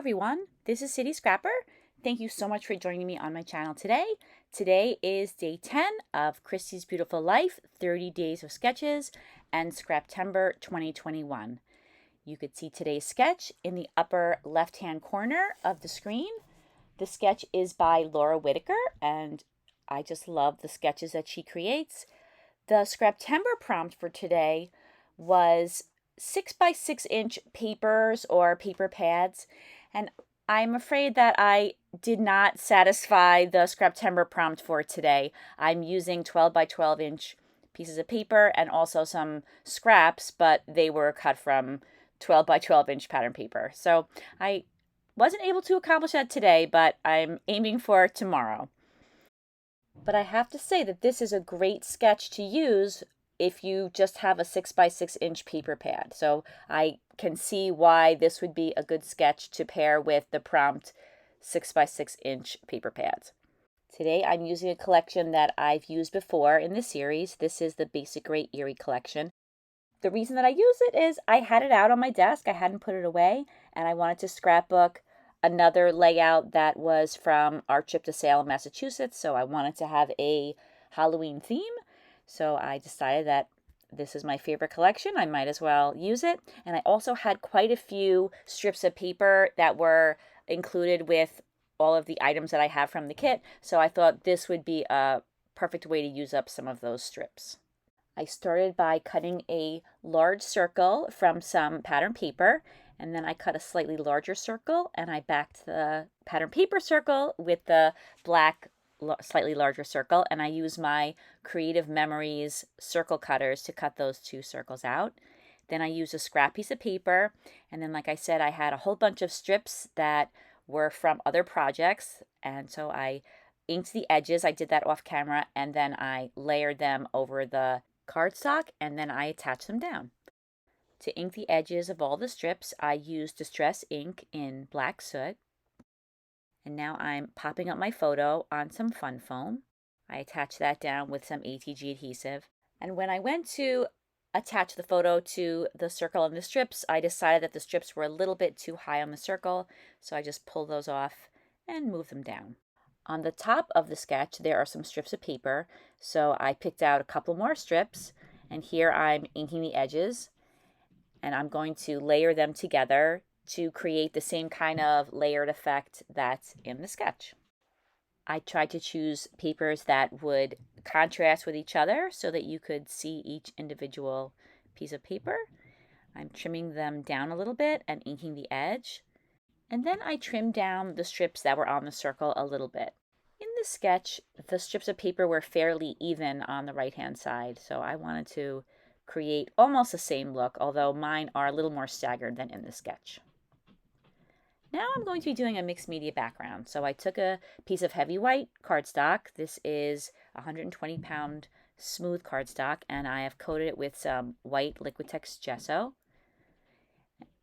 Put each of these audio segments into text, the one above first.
everyone, this is City Scrapper. Thank you so much for joining me on my channel today. Today is day 10 of Christy's Beautiful Life, 30 Days of Sketches, and Scraptember 2021. You could see today's sketch in the upper left-hand corner of the screen. The sketch is by Laura Whitaker, and I just love the sketches that she creates. The Scraptember prompt for today was 6 by 6 inch papers or paper pads, and I'm afraid that I did not satisfy the Scraptember prompt for today. I'm using 12 by 12 inch pieces of paper and also some scraps, but they were cut from 12 by 12 inch pattern paper. So I wasn't able to accomplish that today, but I'm aiming for tomorrow. But I have to say that this is a great sketch to use if you just have a 6 by 6 inch paper pad. So I can see why this would be a good sketch to pair with the prompt 6 by 6 inch paper pads. Today I'm using a collection that I've used before in the series. This is the Basic Grade Eerie collection. The reason that I use it is I had it out on my desk. I hadn't put it away, and I wanted to scrapbook another layout that was from our trip to Salem, Massachusetts. So I wanted to have a Halloween theme. So I decided that this is my favorite collection. I might as well use it. And I also had quite a few strips of paper that were included with all of the items that I have from the kit. So I thought this would be a perfect way to use up some of those strips. I started by cutting a large circle from some pattern paper, and then I cut a slightly larger circle, and I backed the pattern paper circle with the black slightly larger circle, and I use my Creative Memories circle cutters to cut those two circles out. Then I use a scrap piece of paper, and then like I said, I had a whole bunch of strips that were from other projects, and so I inked the edges. I did that off camera, and then I layered them over the cardstock, and then I attached them down. To ink the edges of all the strips, I used Distress ink in black soot. And now I'm popping up my photo on some fun foam. I attach that down with some ATG adhesive. And when I went to attach the photo to the circle and the strips, I decided that the strips were a little bit too high on the circle, so I just pulled those off and moved them down. On the top of the sketch, there are some strips of paper, so I picked out a couple more strips, and here I'm inking the edges, and I'm going to layer them together to create the same kind of layered effect that's in the sketch. I tried to choose papers that would contrast with each other so that you could see each individual piece of paper. I'm trimming them down a little bit and inking the edge. And then I trimmed down the strips that were on the circle a little bit. In the sketch, the strips of paper were fairly even on the right-hand side, so I wanted to create almost the same look, although mine are a little more staggered than in the sketch. Now I'm going to be doing a mixed media background. So I took a piece of heavy white cardstock. This is 120-pound smooth cardstock, and I have coated it with some white Liquitex gesso.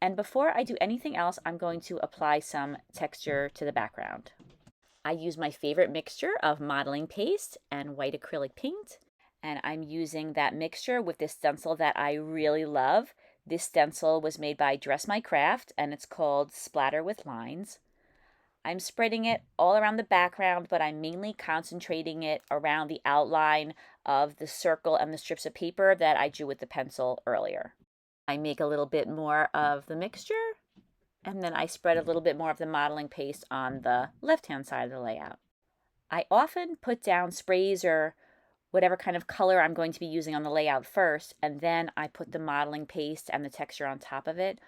And before I do anything else, I'm going to apply some texture to the background. I use my favorite mixture of modeling paste and white acrylic paint, and I'm using that mixture with this stencil that I really love. This stencil was made by Dress My Craft, and it's called Splatter with Lines. I'm spreading it all around the background, but I'm mainly concentrating it around the outline of the circle and the strips of paper that I drew with the pencil earlier. I make a little bit more of the mixture, and then I spread a little bit more of the modeling paste on the left-hand side of the layout. I often put down sprays or whatever kind of color I'm going to be using on the layout first, and then I put the modeling paste and the texture on top of it.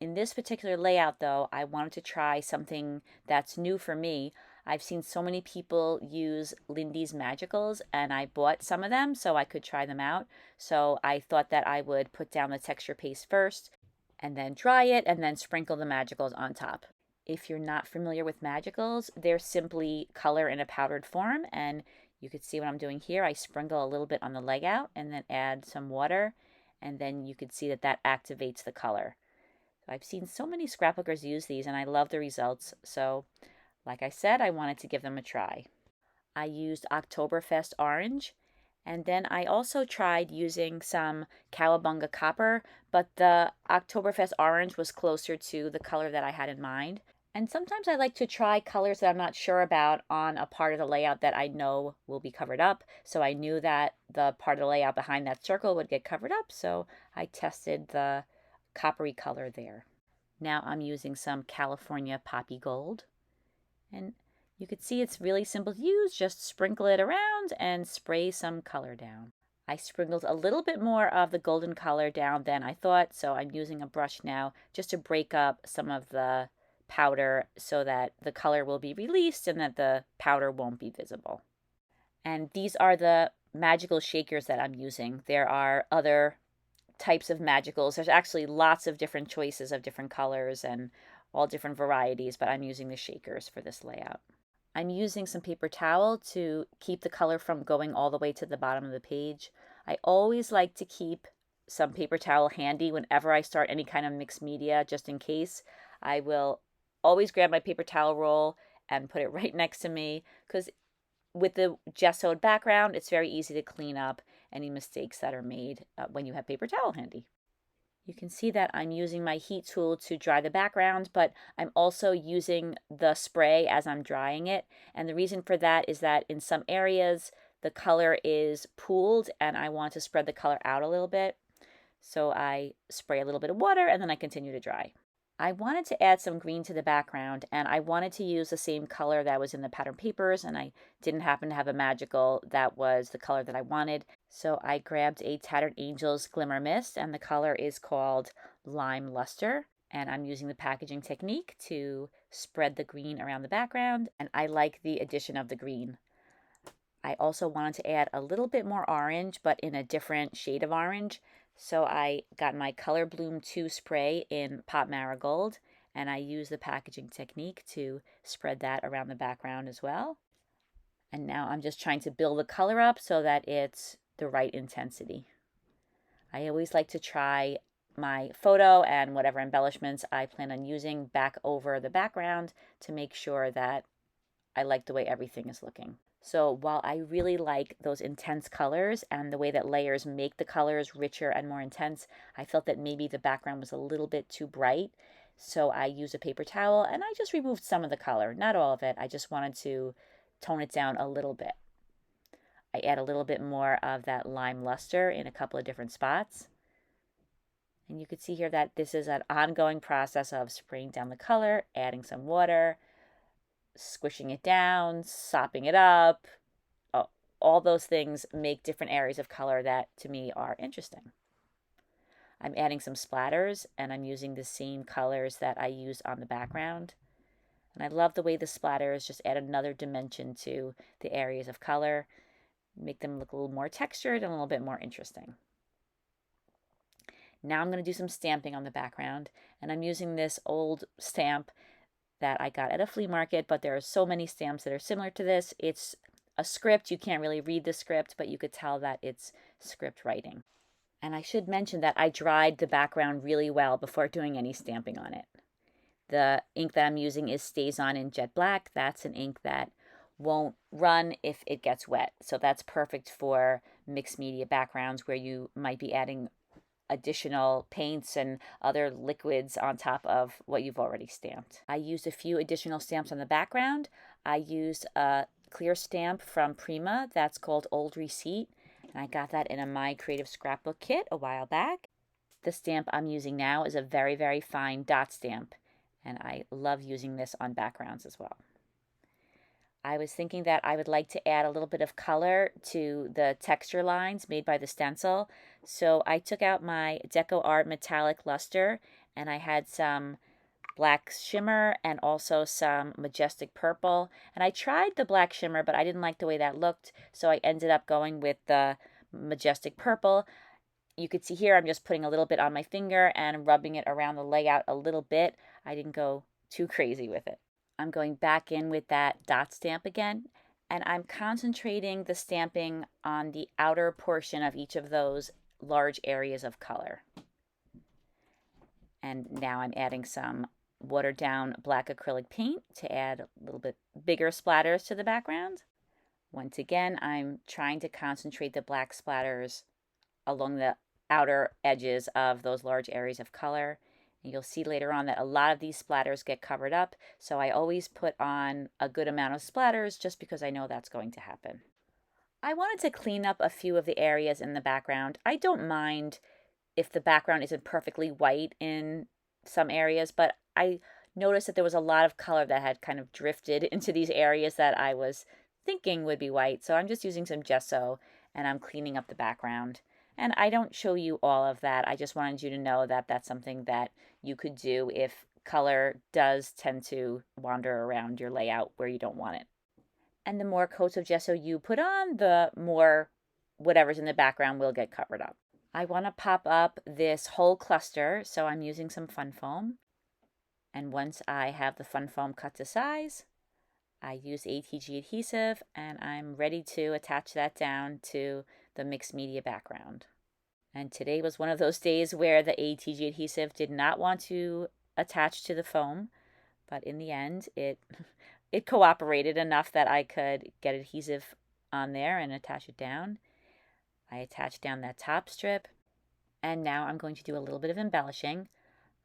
In this particular layout, though, I wanted to try something that's new for me. I've seen so many people use Lindy's Magicals, and I bought some of them so I could try them out. So I thought that I would put down the texture paste first, and then dry it, and then sprinkle the Magicals on top. If you're not familiar with Magicals, they're simply color in a powdered form, and you could see what I'm doing here. I sprinkle a little bit on the layout and then add some water, and then you could see that that activates the color. So I've seen so many scrapbookers use these, and I love the results. So like I said, I wanted to give them a try. I used Octoberfest orange, and then I also tried using some Cowabunga copper, but the Octoberfest orange was closer to the color that I had in mind. And sometimes I like to try colors that I'm not sure about on a part of the layout that I know will be covered up. So I knew that the part of the layout behind that circle would get covered up, so I tested the coppery color there. Now I'm using some California Poppy Gold. And you can see it's really simple to use. Just sprinkle it around and spray some color down. I sprinkled a little bit more of the golden color down than I thought, so I'm using a brush now just to break up some of the powder so that the color will be released and that the powder won't be visible. And these are the magical shakers that I'm using. There are other types of magicals. There's actually lots of different choices of different colors and all different varieties, but I'm using the shakers for this layout. I'm using some paper towel to keep the color from going all the way to the bottom of the page. I always like to keep some paper towel handy whenever I start any kind of mixed media, just in case. I will always grab my paper towel roll and put it right next to me, because with the gessoed background, it's very easy to clean up any mistakes that are made when you have paper towel handy. You can see that I'm using my heat tool to dry the background, but I'm also using the spray as I'm drying it. And the reason for that is that in some areas, the color is pooled and I want to spread the color out a little bit. So I spray a little bit of water and then I continue to dry. I wanted to add some green to the background, and I wanted to use the same color that was in the pattern papers, and I didn't happen to have a magical that was the color that I wanted. So I grabbed a Tattered Angels Glimmer Mist, and the color is called Lime Lustre. And I'm using the packaging technique to spread the green around the background, and I like the addition of the green. I also wanted to add a little bit more orange, but in a different shade of orange. So I got my Color Bloom 2 spray in Pop Marigold, and I used the packaging technique to spread that around the background as well. And now I'm just trying to build the color up so that it's the right intensity. I always like to try my photo and whatever embellishments I plan on using back over the background to make sure that I like the way everything is looking. So while I really like those intense colors and the way that layers make the colors richer and more intense, I felt that maybe the background was a little bit too bright. So I used a paper towel and I just removed some of the color, not all of it. I just wanted to tone it down a little bit. I add a little bit more of that lime luster in a couple of different spots. And you can see here that this is an ongoing process of spraying down the color, adding some water, squishing it down, sopping it up. All those things make different areas of color that to me are interesting. I'm adding some splatters and I'm using the same colors that I used on the background. And I love the way the splatters just add another dimension to the areas of color, make them look a little more textured and a little bit more interesting. Now I'm going to do some stamping on the background, and I'm using this old stamp that I got at a flea market, but there are so many stamps that are similar to this. It's a script. You can't really read the script, but you could tell that it's script writing. And I should mention that I dried the background really well before doing any stamping on it. The ink that I'm using is Staz On in Jet Black. That's an ink that won't run if it gets wet. So that's perfect for mixed media backgrounds where you might be adding additional paints and other liquids on top of what you've already stamped. I used a few additional stamps on the background. I used a clear stamp from Prima that's called Old Receipt, and I got that in a My Creative Scrapbook kit a while back. The stamp I'm using now is a very, very fine dot stamp, and I love using this on backgrounds as well. I was thinking that I would like to add a little bit of color to the texture lines made by the stencil. So I took out my Deco Art Metallic Lustre and I had some black shimmer and also some majestic purple. And I tried the black shimmer, but I didn't like the way that looked. So I ended up going with the majestic purple. You could see here I'm just putting a little bit on my finger and rubbing it around the layout a little bit. I didn't go too crazy with it. I'm going back in with that dot stamp again, and I'm concentrating the stamping on the outer portion of each of those large areas of color. And now I'm adding some watered down black acrylic paint to add a little bit bigger splatters to the background. Once again, I'm trying to concentrate the black splatters along the outer edges of those large areas of color. And you'll see later on that a lot of these splatters get covered up, so I always put on a good amount of splatters just because I know that's going to happen. I wanted to clean up a few of the areas in the background. I don't mind if the background isn't perfectly white in some areas, but I noticed that there was a lot of color that had kind of drifted into these areas that I was thinking would be white. So I'm just using some gesso and I'm cleaning up the background. And I don't show you all of that. I just wanted you to know that that's something that you could do if color does tend to wander around your layout where you don't want it. And the more coats of gesso you put on, the more whatever's in the background will get covered up. I want to pop up this whole cluster, so I'm using some fun foam. And once I have the fun foam cut to size, I use ATG adhesive and I'm ready to attach that down to the mixed media background. And today was one of those days where the ATG adhesive did not want to attach to the foam, but in the end it cooperated enough that I could get adhesive on there and attach it down. I attached down that top strip, and now I'm going to do a little bit of embellishing.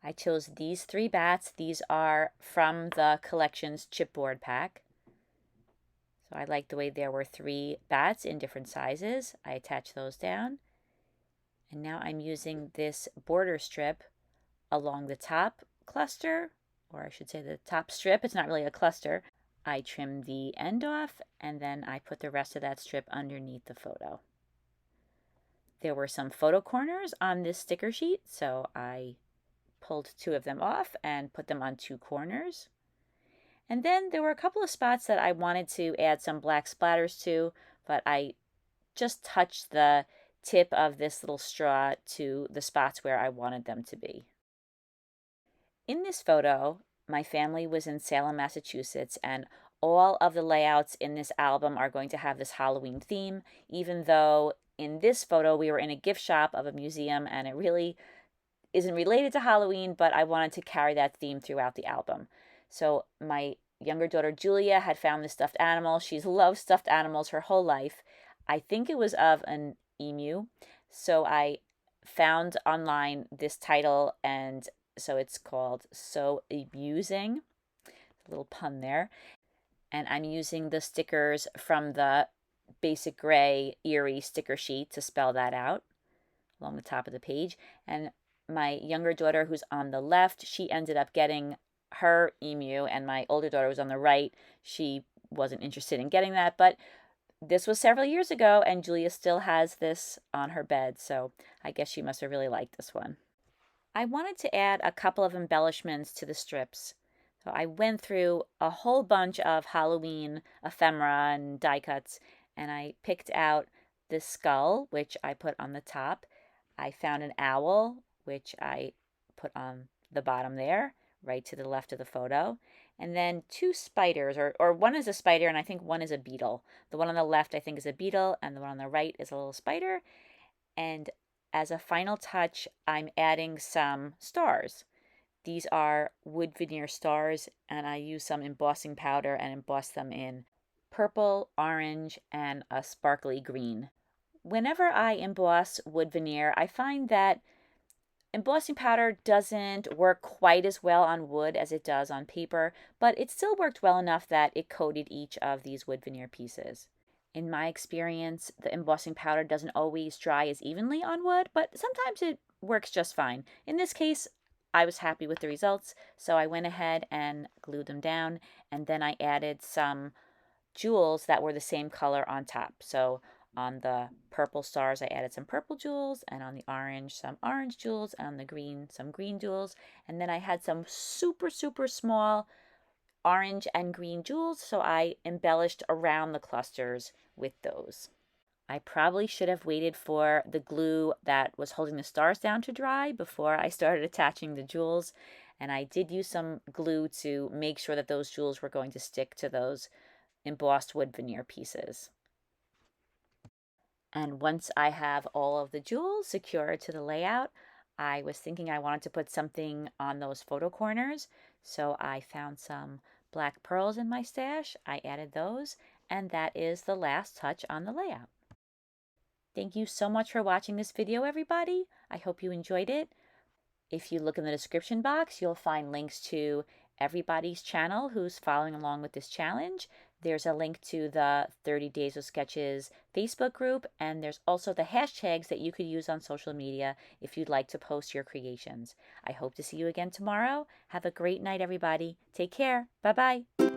I chose these 3 bats. These are from the Recollections chipboard pack. So I like the way there were 3 bats in different sizes. I attached those down. And now I'm using this border strip along the top cluster, or I should say the top strip. It's not really a cluster. I trim the end off, and then I put the rest of that strip underneath the photo. There were some photo corners on this sticker sheet, so I pulled 2 of them off and put them on 2 corners. And then there were a couple of spots that I wanted to add some black splatters to, but I just touched the tip of this little straw to the spots where I wanted them to be. In this photo, my family was in Salem, Massachusetts, and all of the layouts in this album are going to have this Halloween theme, even though in this photo we were in a gift shop of a museum and it really isn't related to Halloween, but I wanted to carry that theme throughout the album. So my younger daughter Julia had found this stuffed animal. She's loved stuffed animals her whole life. I think it was of an emu. So I found online this title, and so it's called So Emusing. A little pun there. And I'm using the stickers from the basic gray Eerie sticker sheet to spell that out along the top of the page. And my younger daughter, who's on the left, she ended up getting her emu, and my older daughter was on the right. She wasn't interested in getting that, but this was several years ago, and Julia still has this on her bed, so I guess she must have really liked this one. I wanted to add a couple of embellishments to the strips. So I went through a whole bunch of Halloween ephemera and die cuts, and I picked out this skull, which I put on the top. I found an owl, which I put on the bottom there, right to the left of the photo. And then 2 spiders, or one is a spider and I think one is a beetle. The one on the left I think is a beetle, and the one on the right is a little spider. And as a final touch, I'm adding some stars. These are wood veneer stars, and I use some embossing powder and emboss them in purple, orange, and a sparkly green. Whenever I emboss wood veneer, I find that embossing powder doesn't work quite as well on wood as it does on paper, but it still worked well enough that it coated each of these wood veneer pieces. In my experience, the embossing powder doesn't always dry as evenly on wood, but sometimes it works just fine. In this case, I was happy with the results, so I went ahead and glued them down, and then I added some jewels that were the same color on top. So on the purple stars, I added some purple jewels, and on the orange, some orange jewels, and on the green, some green jewels. And then I had some super, super small orange and green jewels, so I embellished around the clusters with those. I probably should have waited for the glue that was holding the stars down to dry before I started attaching the jewels, and I did use some glue to make sure that those jewels were going to stick to those embossed wood veneer pieces. And once I have all of the jewels secured to the layout, I was thinking I wanted to put something on those photo corners, so I found some black pearls in my stash. I added those, and that is the last touch on the layout. Thank you so much for watching this video, everybody. I hope you enjoyed it. If you look in the description box, you'll find links to everybody's channel who's following along with this challenge. There's a link to the 30 Days of Sketches Facebook group, and there's also the hashtags that you could use on social media if you'd like to post your creations. I hope to see you again tomorrow. Have a great night, everybody. Take care. Bye-bye.